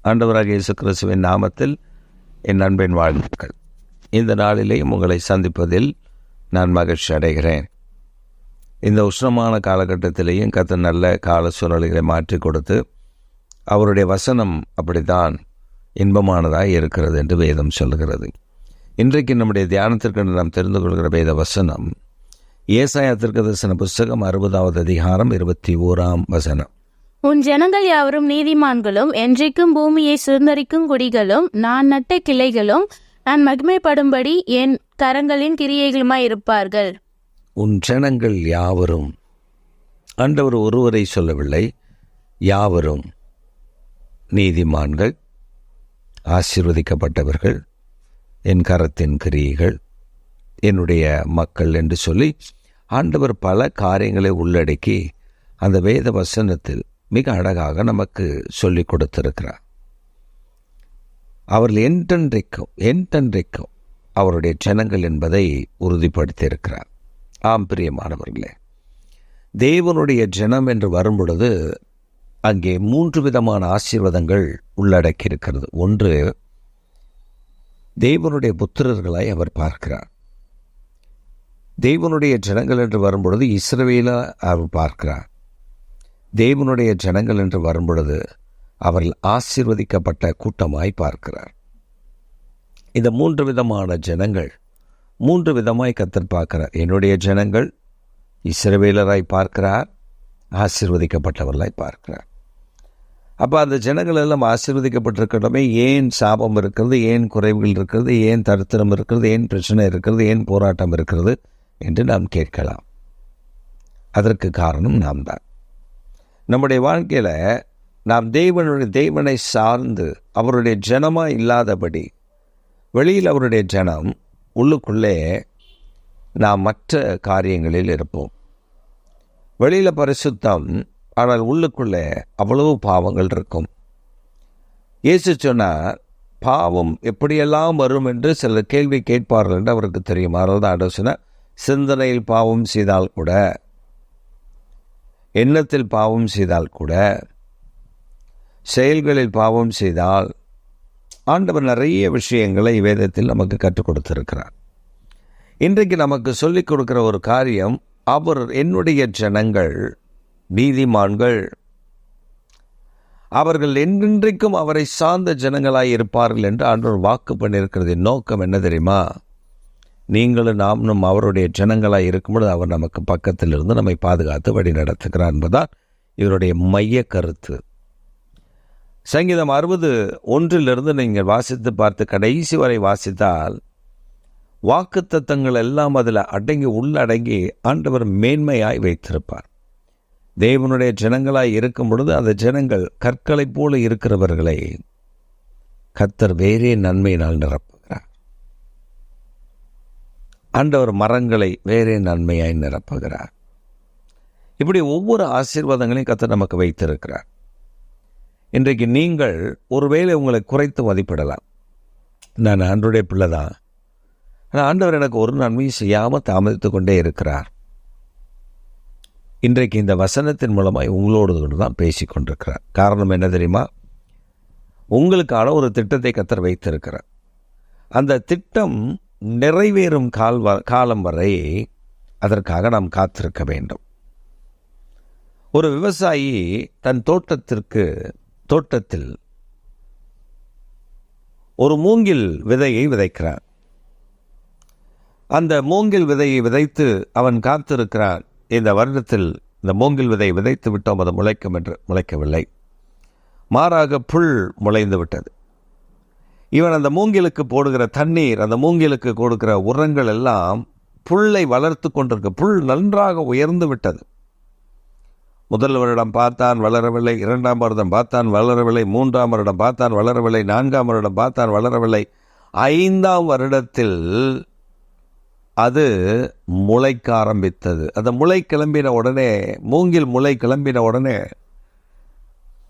ஆண்டவராகிய இயேசு கிறிஸ்துவின் நாமத்தில் என் அன்பின் வாழ்த்துக்கள். இந்த நாளிலேயும் உங்களை சந்திப்பதில் நான் மகிழ்ச்சி அடைகிறேன். இந்த உஷ்ணமான காலகட்டத்திலேயும் கர்த்தர் நல்ல கால சூழ்நிலைகளை மாற்றி கொடுத்து அவருடைய வசனம் அப்படித்தான் இன்பமானதாக இருக்கிறது என்று வேதம் சொல்கிறது. இன்றைக்கு நம்முடைய தியானத்திற்கு நாம் தெரிந்து கொள்கிற வேத வசனம் ஏசாயா தீர்க்கதரிசன புஸ்தகம் 60வது அதிகாரம் 21ஆம் வசனம். உன் ஜனங்கள் யாவரும் நீதிமான்களும் என்றைக்கும் பூமியை சுதந்தரிக்கும் குடிகளும் நான் நட்ட கிளைகளும் நான் மகிமைப்படும்படி என் கரங்களின் கிரியைகளுமாய் இருப்பார்கள். உன் ஜனங்கள் யாவரும், ஆண்டவர் ஒருவரை சொல்லவில்லை, யாவரும் நீதிமான்கள், ஆசீர்வதிக்கப்பட்டவர்கள், என் கரத்தின் கிரியைகள், என்னுடைய மக்கள் என்று சொல்லி ஆண்டவர் பல காரியங்களை உள்ளடக்கி அந்த வேத வசனத்தில் மிக அழகாக நமக்கு சொல்லிக் கொடுத்திருக்கிறார். அவர்கள் என்றென்றைக்கும் அவருடைய ஜனங்கள் என்பதை உறுதிப்படுத்தியிருக்கிறார். ஆம் பிரியமானவர்களே, தேவனுடைய ஜனம் என்று வரும்பொழுது அங்கே 3 விதமான ஆசீர்வாதங்கள் உள்ளடக்கியிருக்கிறது. ஒன்று, தேவனுடைய புத்திரர்களாய் அவர் பார்க்கிறார். தேவனுடைய ஜனங்கள் என்று வரும்பொழுது இஸ்ரவேலை அவர் பார்க்கிறார். தேவனுடைய ஜனங்கள் என்று வரும்பொழுது அவர்கள் ஆசீர்வதிக்கப்பட்ட கூட்டமாய் பார்க்கிறார். இந்த 3 விதமான ஜனங்கள் 3 விதமாய் கர்த்தர் பார்க்கிறார். என்னுடைய ஜனங்கள் இஸ்ரவேலராய் பார்க்கிறார், ஆசீர்வதிக்கப்பட்டவர்களாய் பார்க்கிறார். அப்போ அந்த ஜனங்கள் எல்லாம் ஆசீர்வதிக்கப்பட்டிருக்கணுமே, ஏன் சாபம் இருக்கிறது, ஏன் குறைவுகள் இருக்கிறது, ஏன் தரித்திரம் இருக்கிறது, ஏன் பிரச்சனை இருக்கிறது, ஏன் போராட்டம் இருக்கிறது என்று நாம் கேட்கலாம். அதற்கு காரணம் நாம் தான். நம்முடைய வாழ்க்கையில் நாம் தேவனை சார்ந்து அவருடைய ஜனமாக இல்லாதபடி, வெளியில் அவருடைய ஜனம், உள்ளுக்குள்ளே நாம் மற்ற காரியங்களில் இருப்போம். வெளியில் பரிசுத்தம், ஆனால் உள்ளுக்குள்ளே அவ்வளவு பாவங்கள் இருக்கும். இயேசு சொன்னார், பாவம் எப்படியெல்லாம் வரும் என்று சிலர் கேள்வி கேட்பார்கள் என்று அவருக்கு தெரியும். அதனால்தான் ஆண்டவர் சொன்னார், சிந்தனையில் பாவம் செய்தால் கூட, எண்ணத்தில் பாவம் செய்தால் கூட, செயல்களில் பாவம் செய்தால், ஆண்டவர் நிறைய விஷயங்களை வேதத்தில் நமக்கு கற்றுக் கொடுத்திருக்கிறார். இன்றைக்கு நமக்கு சொல்லிக் கொடுக்கிற ஒரு காரியம், அவர் என்னுடைய ஜனங்கள் நீதிமான்கள், அவர்கள் என்றென்றைக்கும் அவரை சார்ந்த ஜனங்களாய் இருப்பார்கள் என்று ஆண்டவர் வாக்கு பண்ணியிருக்கிறது. நோக்கம் என்ன தெரியுமா? நீங்களும் நாமும் அவருடைய ஜனங்களாய் இருக்கும்பொழுது அவர் நமக்கு பக்கத்தில் இருந்து நம்மை பாதுகாத்து வழி நடத்துகிறார் என்பதால் இவருடைய மைய கருத்து. சங்கீதம் 60:1 நீங்கள் வாசித்து பார்த்து கடைசி வரை வாசித்தால் வாக்குத்தத்தங்கள் எல்லாம் அதில் உள்ளடங்கி ஆண்டவர் மேன்மையாய் வைத்திருப்பார். தேவனுடைய ஜனங்களாய் இருக்கும் பொழுது அந்த ஜனங்கள் கற்களைப் போல இருக்கிறவர்களை கர்த்தர் வேறே நன்மையினால் நிரப்புகிறார். ஆண்டவர் மரங்களை வேறே நன்மையாய் நிரப்புகிறார். இப்படி ஒவ்வொரு ஆசீர்வாதங்களையும் கர்த்தர் நமக்கு வைத்திருக்கிறார். இன்றைக்கு நீங்கள் ஒருவேளை உங்களை குறைத்து மதிப்பிடலாம். நான் ஆண்டவருடைய பிள்ளை தான், ஆனால் ஆண்டவர் எனக்கு ஒரு நன்மையும் செய்யாமல் தாமதித்து கொண்டே இருக்கிறார். இன்றைக்கு இந்த வசனத்தின் மூலமாய் உங்களோடு தான் பேசி கொண்டிருக்கிறார். காரணம் என்ன தெரியுமா? உங்களுக்கான ஒரு திட்டத்தை கர்த்தர் வைத்திருக்கிறார். அந்த திட்டம் நிறைவேறும் காலம் வரை அதற்காக நாம் காத்திருக்க வேண்டும். ஒரு விவசாயி தன் தோட்டத்தில் ஒரு மூங்கில் விதையை விதைக்கிறான். அந்த மூங்கில் விதையை விதைத்து அவன் காத்திருக்கிறான். இந்த வருடத்தில் இந்த மூங்கில் விதையை விதைத்து விட்டோம், அது முளைக்கும் என்று முளைக்கவில்லை. மாறாக புல் முளைந்து விட்டது. இவன் அந்த மூங்கிலுக்கு போடுகிற தண்ணீர், அந்த மூங்கிலுக்கு கொடுக்கிற உரங்கள் எல்லாம் புல்லை வளர்த்து கொண்டிருக்க, புல் நன்றாக உயர்ந்து விட்டது. முதல் வருடம் பார்த்தான், வளரவில்லை. 2ஆம் வருடம் பார்த்தான், வளரவில்லை. 3ஆம் வருடம் பார்த்தான், வளரவில்லை. 4ஆம் வருடம் பார்த்தான், வளரவில்லை. 5ஆம் வருடத்தில் அது முளைக்க ஆரம்பித்தது. அந்த முளை கிளம்பின உடனே, மூங்கில் முளை கிளம்பின உடனே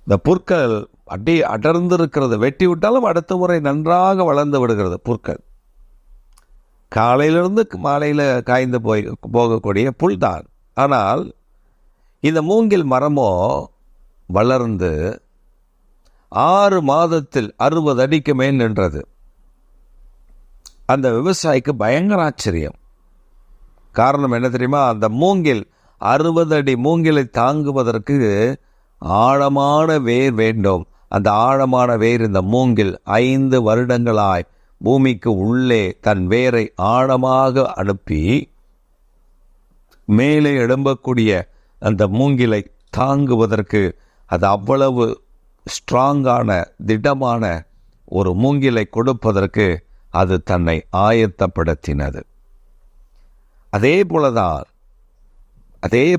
இந்த புற்கள் அப்படியே அடர்ந்திருக்கிறது. வெட்டி விட்டாலும் அடுத்த முறை நன்றாக வளர்ந்து விடுகிறது புற்கள். காலையிலிருந்து மாலையில் காய்ந்து போகக்கூடிய புல் தான். ஆனால் இந்த மூங்கில் மரமோ வளர்ந்து 6 மாதத்தில் 60 அடிக்கு மேல் நின்றது. அந்த விவசாயிக்கு பயங்கர ஆச்சரியம். காரணம் என்ன தெரியுமா? அந்த மூங்கில் 60 அடி மூங்கிலை தாங்குவதற்கு ஆழமான வேர் வேண்டும். அந்த ஆழமான வேர், இந்த மூங்கில் 5 வருடங்களாய் பூமிக்கு உள்ளே தன் வேரை ஆழமாக அனுப்பி மேலே எழும்பக்கூடிய அந்த மூங்கிலை தாங்குவதற்கு, அது அவ்வளவு ஸ்ட்ராங்கான திடமான ஒரு மூங்கிலை கொடுப்பதற்கு அது தன்னை ஆயத்தப்படுத்தினது. அதே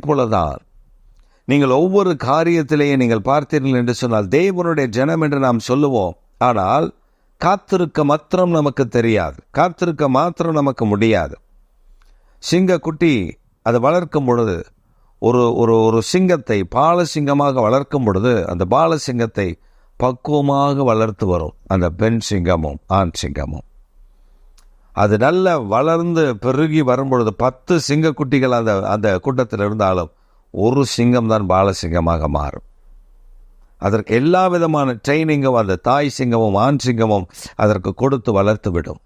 போலதான் நீங்கள் ஒவ்வொரு காரியத்திலேயே நீங்கள் பார்த்தீர்கள் என்று சொன்னால் தேவனுடைய ஜனம் என்று நாம் சொல்லுவோம். ஆனால் காத்திருக்க மாத்திரம் நமக்கு தெரியாது, காத்திருக்க மாத்திரம் நமக்கு முடியாது. சிங்கக்குட்டி அதை வளர்க்கும் பொழுது, ஒரு சிங்கத்தை பாலசிங்கமாக வளர்க்கும் பொழுது, அந்த பாலசிங்கத்தை பக்குவமாக வளர்த்து வரும் அந்த பெண் சிங்கமும் ஆண் சிங்கமும். அது நல்ல வளர்ந்து பெருகி வரும்பொழுது 10 சிங்கக்குட்டிகள் அந்த கூட்டத்தில் இருந்தாலும் ஒரு சிங்கம் தான் பாலசிங்கமாக மாறும். அதற்கு எல்லா விதமான ட்ரைனிங்கும் அந்த தாய் சிங்கமும் ஆண் சிங்கமும் அதற்கு கொடுத்து வளர்த்து விடும்.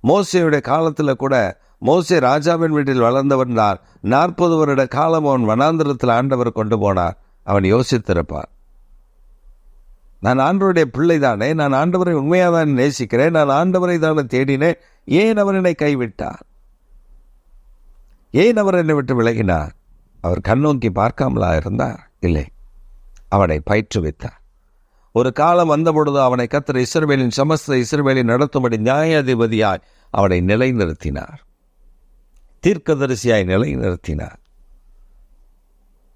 மோசேயுடைய காலத்தில் கூட, மோசே ராஜாவின் வீட்டில் வளர்ந்தவன் தான். 40 வருட காலம் அவன் வனாந்திரத்தில் ஆண்டவர் கொண்டு போனார். அவன் யோசித்திருப்பான், நான் ஆண்டவருடைய பிள்ளை தானே, நான் ஆண்டவரை உண்மையாக தான் நேசிக்கிறேன், நான் ஆண்டவரை தானே தேடினேன், ஏன் அவர் என்னை கைவிட்டார், ஏன் அவர் என்னை விட்டு விலகினார்? அவர் கண்ணோக்கி பார்க்காமலா இருந்தார்? இல்லை, அவனை பயிற்றுவித்தார். ஒரு காலம் வந்தபொழுது அவனை கர்த்தர் இஸ்ரவேலின் சமஸ்த இஸ்ரவேலை நடத்தும்படி நியாயாதிபதியாய் அவனை நிலைநிறுத்தினார், தீர்க்கதரிசியாய் நிலைநிறுத்தினார்.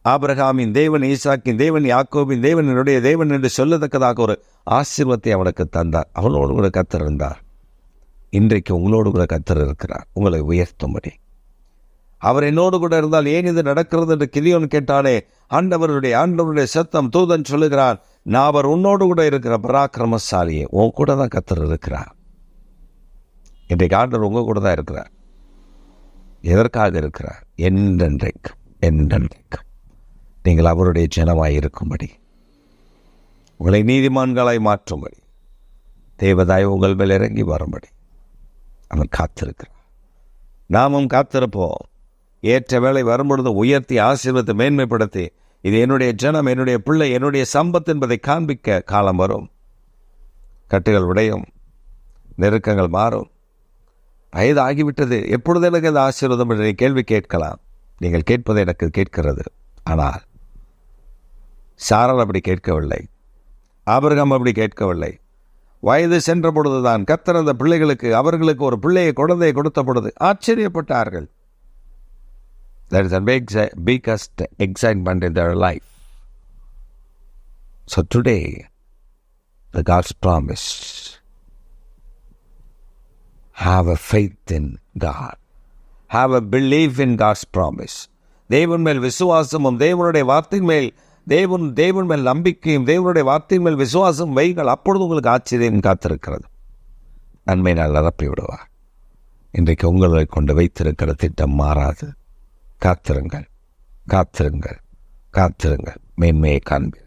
ஆபிரகாமின் தேவன், ஈசாக்கின் தேவன், யாக்கோபின் தேவன், என்னுடைய தேவன் என்று சொல்லத்தக்கதாக ஒரு ஆசீர்வாதத்தை அவனுக்கு தந்தார். அவனோடு கூட கர்த்தர் இருந்தார். இன்றைக்கு உங்களோடு கூட கர்த்தர் இருக்கிறார், உங்களை உயர்த்தும்படி. அவர் என்னோடு கூட இருந்தால் ஏன் இது நடக்கிறது என்று கிதியோன் கேட்டானே, ஆண்டவருடைய சத்தம் தூதன் சொல்லுகிறான், நான் அவர் உன்னோடு கூட இருக்கிற பராக்கிரமசாலியே, உன் கூட தான் கர்த்தர் இருக்கிறார். இன்றைக்கு ஆண்டவர் உங்க கூட தான் இருக்கிறார். எதற்காக இருக்கிறார்? என்றென்றைக்கும் நீங்கள் அவருடைய ஜனமாய் இருக்கும்படி, உங்களை நீதிமான்களாய் மாற்றும்படி, தேவதாய் உங்கள் மேல் இறங்கி வரும்படி அவர் காத்திருக்கிறார். நாமும் காத்திருப்போம். ஏற்ற வேளை வரும்பொழுது உயர்த்தி ஆசீர்வத்தை மேன்மைப்படுத்தி, இது என்னுடைய ஜனம், என்னுடைய பிள்ளை, என்னுடைய சம்பத் என்பதை காண்பிக்க காலம் வரும். கட்டுகள் உடையும், நெருக்கங்கள் மாறும். வயது ஆகிவிட்டது, எப்பொழுது எனக்கு அந்த ஆசீர்வாதம் என்று கேள்வி கேட்கலாம். நீங்கள் கேட்பது எனக்கு கேட்கிறது. ஆனால் சாராள் அப்படி கேட்கவில்லை, ஆபிரகாம் அப்படி கேட்கவில்லை. வயது சென்ற பொழுதுதான் கர்த்தர் அந்த பிள்ளைகளுக்கு, அவர்களுக்கு ஒரு குழந்தையை கொடுத்த பொழுது ஆச்சரியப்பட்டார்கள். That is the biggest excitement in their life. So today, the God's promise, have a faith in God, have a belief in God's promise. தேவன் மேல் விசுவாசமும், தேவனுடைய வார்த்தையின் மேல் தேவன் மேல் நம்பிக்கையும், தேவனுடைய வார்த்தையின் மேல் விசுவாசம் வைகள். அப்பொழுது உங்களுக்கு ஆச்சரியம் காத்திருக்கிறது. நன்மை நாள் நிரப்பி விடுவார். இன்றைக்கு உங்களை கொண்டு வைத்திருக்கிற திட்டம் மாறாது. காத்திருங்கள், மேன்மையை காண்பீர்கள்.